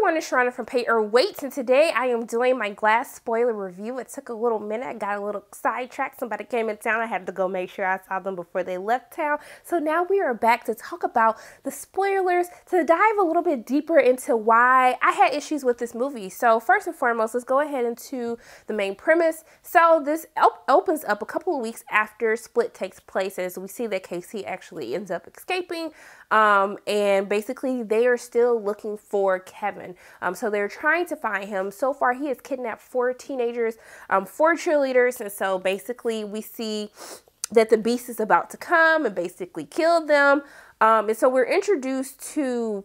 everyone, it's Sharronda from Pay or Wait, and today I am doing my Glass spoiler review. It took a little minute. I got a little sidetracked. Somebody came in town. I had to go make sure I saw them before they left town. So now we are back to talk about the spoilers, to dive a little bit deeper into why I had issues with this movie. So first and foremost, let's go ahead into the main premise. So this opens up a couple of weeks after Split takes place, as we see that Casey actually ends up escaping. And basically they are still looking for Kevin. So they're trying to find him. So far he has kidnapped 4 teenagers, 4 cheerleaders. And so basically we see that the beast is about to come and basically kill them. And so we're introduced to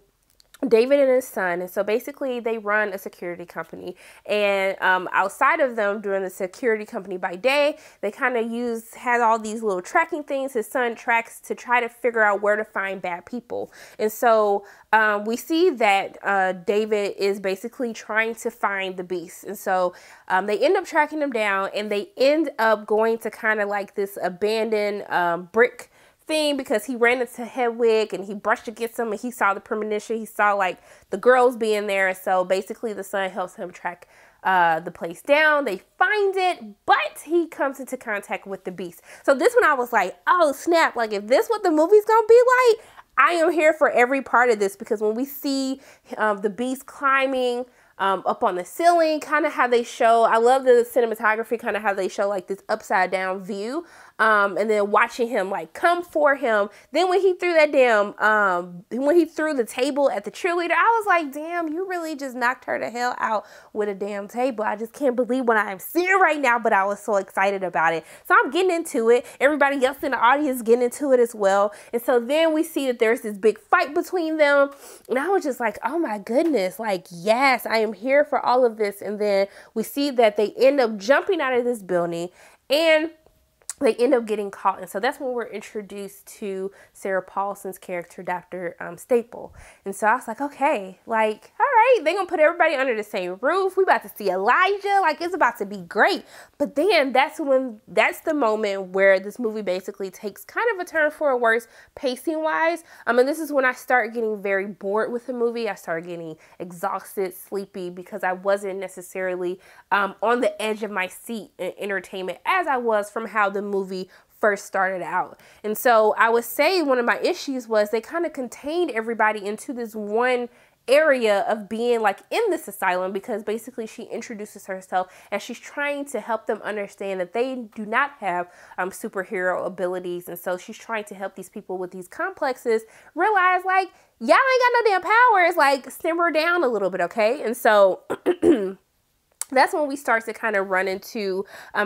David and his son, and so basically they run a security company, and outside of them doing the security company by day, they kind of had all these little tracking things his son tracks to try to figure out where to find bad people. And so we see that David is basically trying to find the beast, and so they end up tracking him down, and they end up going to kind of like this abandoned brick thing, because he ran into Hedwig and he brushed against him and he saw the premonition. He saw like the girls being there. And so basically the son helps him track the place down. They find it, but he comes into contact with the beast. So this one I was like, oh snap, like if this what the movie's gonna be like, I am here for every part of this, because when we see the beast climbing up on the ceiling, kind of how they show, I love the cinematography, kind of how they show like this upside down view, and then watching him like come for him. Then when he threw that damn, when he threw the table at the cheerleader, I was like, damn, you really just knocked her to hell out with a damn table. I just can't believe what I'm seeing right now, but I was so excited about it. So I'm getting into it. Everybody else in the audience getting into it as well. And so then we see that there's this big fight between them. And I was just like, oh my goodness, like, yes, I am here for all of this. And then we see that they end up jumping out of this building and they end up getting caught. And so that's when we're introduced to Sarah Paulson's character, Dr. Staple. And so I was like, okay, like, all right, they're gonna put everybody under the same roof. We about to see Elijah, like it's about to be great. But then that's the moment where this movie basically takes kind of a turn for a worse pacing wise. And this is when I start getting very bored with the movie. I started getting exhausted, sleepy, because I wasn't necessarily on the edge of my seat in entertainment as I was from how the movie first started out. And so I would say one of my issues was they kind of contained everybody into this one area of being like in this asylum, because basically she introduces herself and she's trying to help them understand that they do not have superhero abilities. And so she's trying to help these people with these complexes realize like, y'all ain't got no damn powers, like simmer down a little bit, okay? And so that's when we start to kind of run into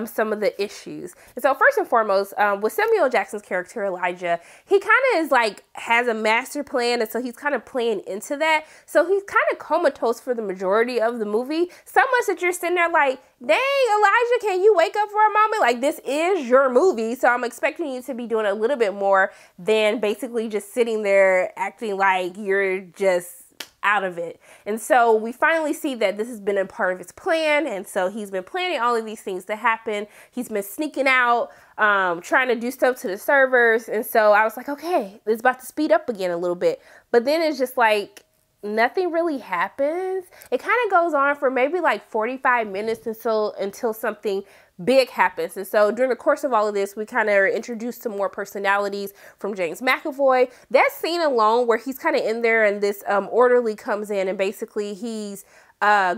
some of the issues. And so first and foremost, with Samuel Jackson's character, Elijah, he kind of is like, has a master plan. And so he's kind of playing into that. So he's kind of comatose for the majority of the movie. So much that you're sitting there like, dang, Elijah, can you wake up for a moment? Like, this is your movie. So I'm expecting you to be doing a little bit more than basically just sitting there acting like you're just out of it. And so we finally see that this has been a part of his plan. And so he's been planning all of these things to happen. He's been sneaking out, trying to do stuff to the servers. And so I was like, okay, it's about to speed up again a little bit. But then it's just like, nothing really happens. It kind of goes on for maybe like 45 minutes until something big happens. And so during the course of all of this, we kind of are introduced to more personalities from James McAvoy. That scene alone where he's kind of in there and this orderly comes in and basically he's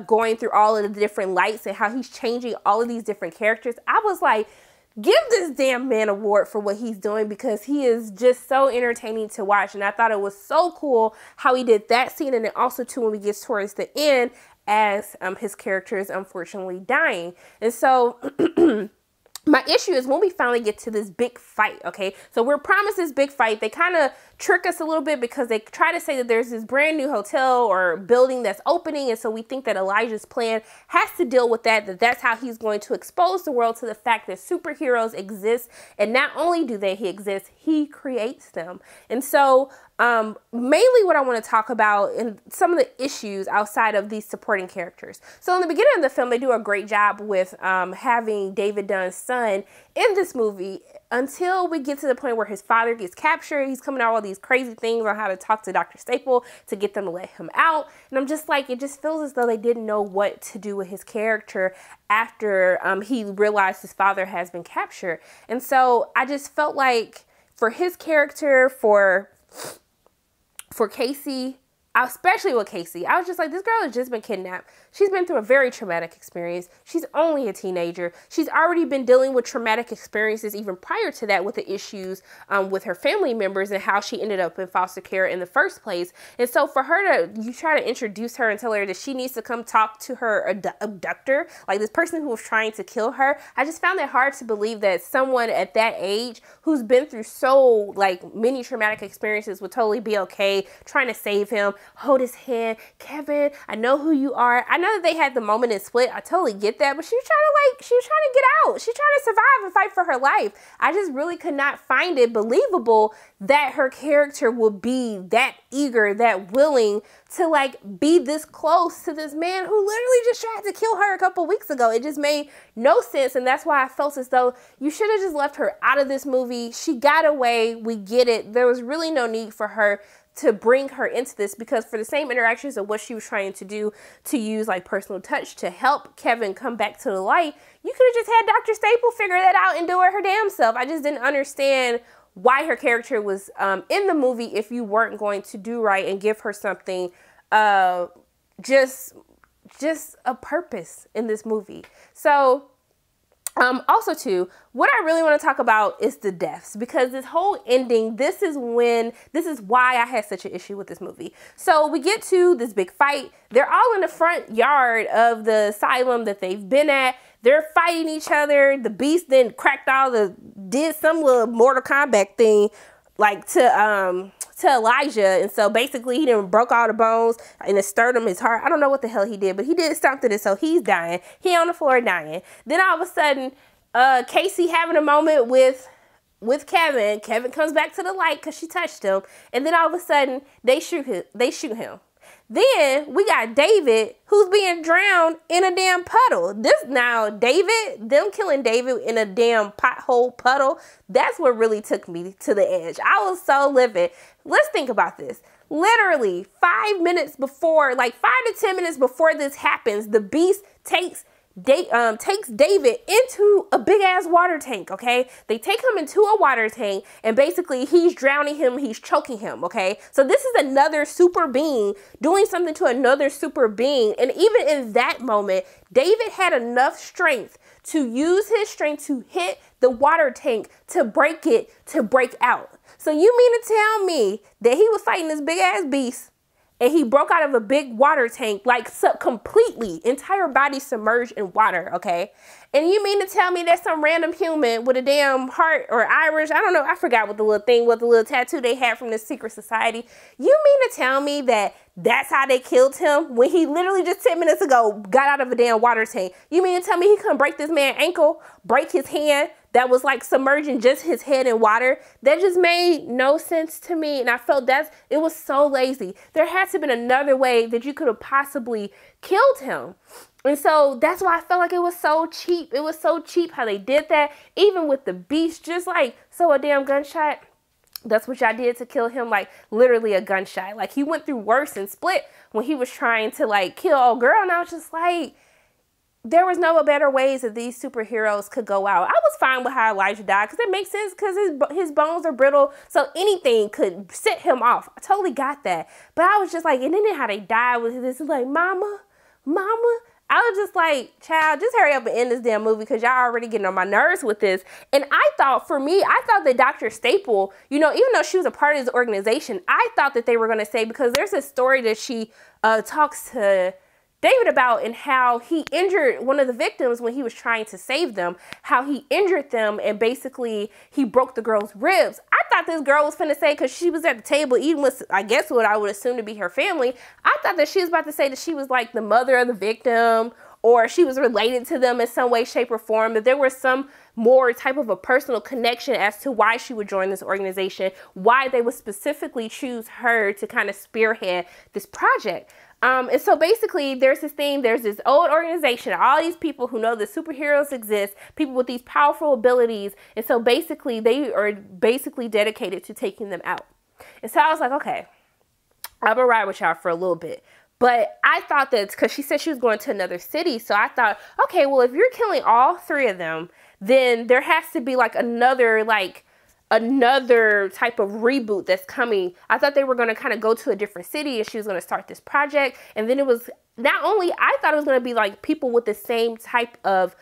going through all of the different lights and how he's changing all of these different characters. I was like, give this damn man an award for what he's doing, because he is just so entertaining to watch. And I thought it was so cool how he did that scene. And then also too, when we get towards the end, as his character is unfortunately dying. And so my issue is when we finally get to this big fight, okay? So we're promised this big fight. They kind of trick us a little bit because they try to say that there's this brand new hotel or building that's opening. And so we think that Elijah's plan has to deal with that that's how he's going to expose the world to the fact that superheroes exist. And not only do he exist, he creates them. And so mainly what I want to talk about and some of the issues outside of these supporting characters. So in the beginning of the film, they do a great job with having David Dunn's son in this movie until we get to the point where his father gets captured. He's coming out with all these crazy things on how to talk to Dr. Staple to get them to let him out. And I'm just like, it just feels as though they didn't know what to do with his character after he realized his father has been captured. And so I just felt like for his character, for Casey, especially with Casey, I was just like, this girl has just been kidnapped. She's been through a very traumatic experience. She's only a teenager. She's already been dealing with traumatic experiences even prior to that with the issues with her family members and how she ended up in foster care in the first place. And so for her to, you try to introduce her and tell her that she needs to come talk to her abductor, like this person who was trying to kill her, I just found it hard to believe that someone at that age who's been through so like many traumatic experiences would totally be okay trying to save him, hold his hand. Kevin, I know who you are. I know that they had the moment in Split. I totally get that, but she was trying to get out. She's trying to survive and fight for her life. I just really could not find it believable that her character would be that eager, that willing to like be this close to this man who literally just tried to kill her a couple weeks ago. It just made no sense. And that's why I felt as though you should have just left her out of this movie. She got away. We get it. There was really no need for her to bring her into this, because for the same interactions of what she was trying to do, to use like personal touch to help Kevin come back to the light, you could have just had Dr. Staple figure that out and do it her damn self. I just didn't understand why her character was in the movie if you weren't going to do right and give her something, just a purpose in this movie. So also too, what I really want to talk about is the deaths, because this whole ending, this is why I had such an issue with this movie. So we get to this big fight. They're all in the front yard of the asylum that they've been at. They're fighting each other. The Beast then did some little Mortal Kombat thing, like to Elijah. And so basically he done broke all the bones in his sternum, his heart. I don't know what the hell he did, but he did something, and so he's dying. He on the floor dying. Then all of a sudden, Casey having a moment with Kevin. Kevin comes back to the light because she touched him. And then all of a sudden they shoot him. Then we got David, who's being drowned in a damn puddle. Them killing David in a damn pothole puddle, that's what really took me to the edge. I was so livid. Let's think about this. Literally 5 minutes before, like 5 to 10 minutes before this happens, the Beast takes David into a big ass water tank, okay? They take him into a water tank, and basically he's drowning him, he's choking him, okay? So this is another super being doing something to another super being. And even in that moment, David had enough strength to use his strength to hit the water tank to break out. So you mean to tell me that he was fighting this big ass beast and he broke out of a big water tank, like completely, entire body submerged in water, okay? And you mean to tell me that some random human with a damn heart or Irish, I don't know, I forgot what the little tattoo they had from this secret society. You mean to tell me that that's how they killed him when he literally just 10 minutes ago got out of a damn water tank? You mean to tell me he couldn't break this man's ankle, break his hand that was like submerging just his head in water? That just made no sense to me. And I felt it was so lazy. There had to have been another way that you could have possibly killed him. And so that's why I felt like it was so cheap. It was so cheap how they did that. Even with the Beast, just like, so a damn gunshot. That's what y'all did to kill him, like literally a gunshot. Like he went through worse in Split when he was trying to like kill old girl. And I was just like, there was no better ways that these superheroes could go out. I was fine with how Elijah died because it makes sense because his bones are brittle. So anything could set him off. I totally got that. But I was just like, and then how they died with this, like, mama. I was just like, child, just hurry up and end this damn movie because y'all already getting on my nerves with this. And I thought that Dr. Staple, you know, even though she was a part of this organization, I thought that they were going to say, because there's a story that she talks to David about, and how he injured one of the victims when he was trying to save them, how he injured them and basically he broke the girl's ribs. I thought this girl was finna say, because she was at the table eating with, I guess what I would assume to be her family, I thought that she was about to say that she was like the mother of the victim, or she was related to them in some way, shape, or form, that there was some more type of a personal connection as to why she would join this organization, why they would specifically choose her to kind of spearhead this project. And so basically there's this thing, there's this old organization, all these people who know that superheroes exist, people with these powerful abilities. And so basically they are basically dedicated to taking them out. And so I was like, okay, I'm gonna ride with y'all for a little bit. But I thought that, because she said she was going to another city. So I thought, okay, well, if you're killing all three of them, then there has to be like another type of reboot that's coming. I thought they were going to kind of go to a different city and she was going to start this project. And then it was not only, I thought it was going to be like people with the same type of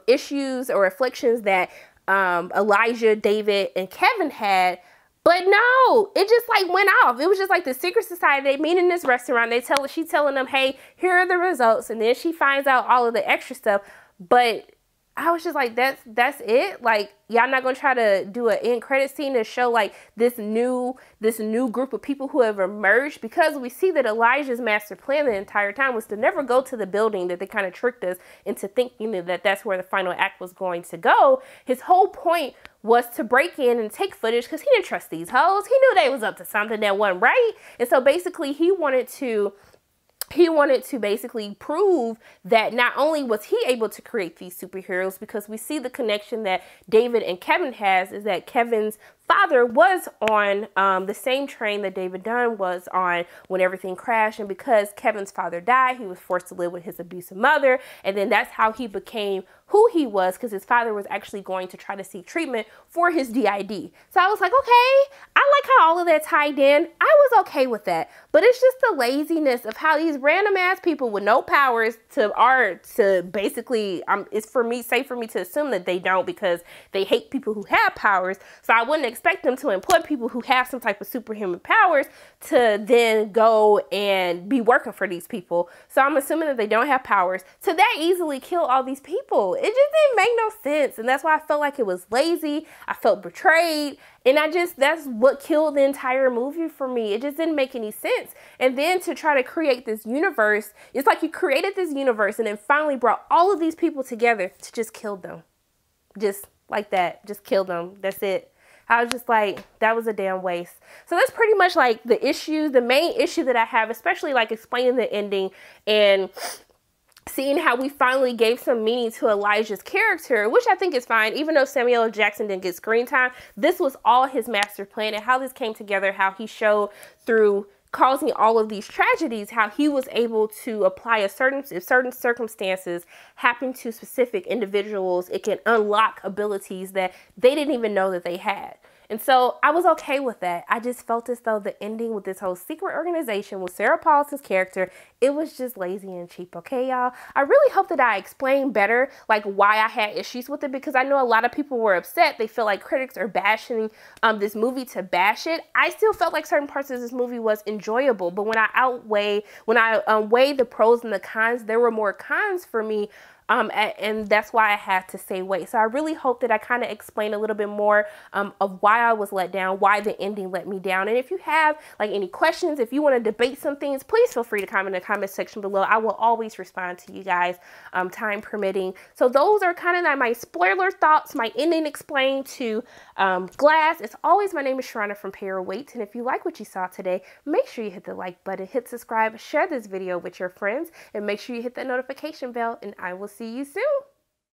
issues or afflictions that Elijah, David, and Kevin had. But no, it just like went off. It was just like the secret society. They meet in this restaurant. She's telling them, hey, here are the results. And then she finds out all of the extra stuff. But I was just like, that's it? Like, y'all not gonna try to do an end credit scene to show like this new group of people who have emerged? Because we see that Elijah's master plan the entire time was to never go to the building that they kind of tricked us into thinking that that's where the final act was going to go. His whole point was to break in and take footage because he didn't trust these hoes. He knew they was up to something that wasn't right. And so basically he wanted to basically prove that not only was he able to create these superheroes, because we see the connection that David and Kevin has is that Kevin's father was on the same train that David Dunn was on when everything crashed. And because Kevin's father died, he was forced to live with his abusive mother. And then that's how he became who he was, because his father was actually going to try to seek treatment for his DID. So I was like, okay, I like how all of that tied in. I was okay with that. But it's just the laziness of how these random ass people with no powers to basically, it's safe for me to assume that they don't, because they hate people who have powers. So I wouldn't expect them to employ people who have some type of superhuman powers to then go and be working for these people. So I'm assuming that they don't have powers to that easily kill all these people. It just didn't make no sense. And that's why I felt like it was lazy. I felt betrayed. And that's what killed the entire movie for me. It just didn't make any sense. And then to try to create this universe, it's like you created this universe and then finally brought all of these people together to just kill them. Just like that. Just kill them. That's it. I was just like, that was a damn waste. So that's pretty much like the main issue that I have, especially like explaining the ending and seeing how we finally gave some meaning to Elijah's character, which I think is fine. Even though Samuel L. Jackson didn't get screen time, this was all his master plan, and how this came together, how he showed through causing all of these tragedies, how he was able to apply if certain circumstances happen to specific individuals, it can unlock abilities that they didn't even know that they had. And so I was okay with that. I just felt as though the ending with this whole secret organization with Sarah Paulson's character, it was just lazy and cheap. Okay, y'all? I really hope that I explained better like why I had issues with it, because I know a lot of people were upset. They feel like critics are bashing this movie to bash it. I still felt like certain parts of this movie was enjoyable, but when I weigh the pros and the cons, there were more cons for me. And that's why I had to say wait. So I really hope that I kind of explained a little bit more of why I was let down, why the ending let me down. And if you have like any questions, if you want to debate some things, please feel free to comment in the comment section below. I will always respond to you guys, time permitting. So those are kind of like my spoiler thoughts, my ending explained to Glass. As always, my name is Sharronda from Pair of Weights. And if you like what you saw today, make sure you hit the like button, hit subscribe, share this video with your friends, and make sure you hit that notification bell, and I will see you soon.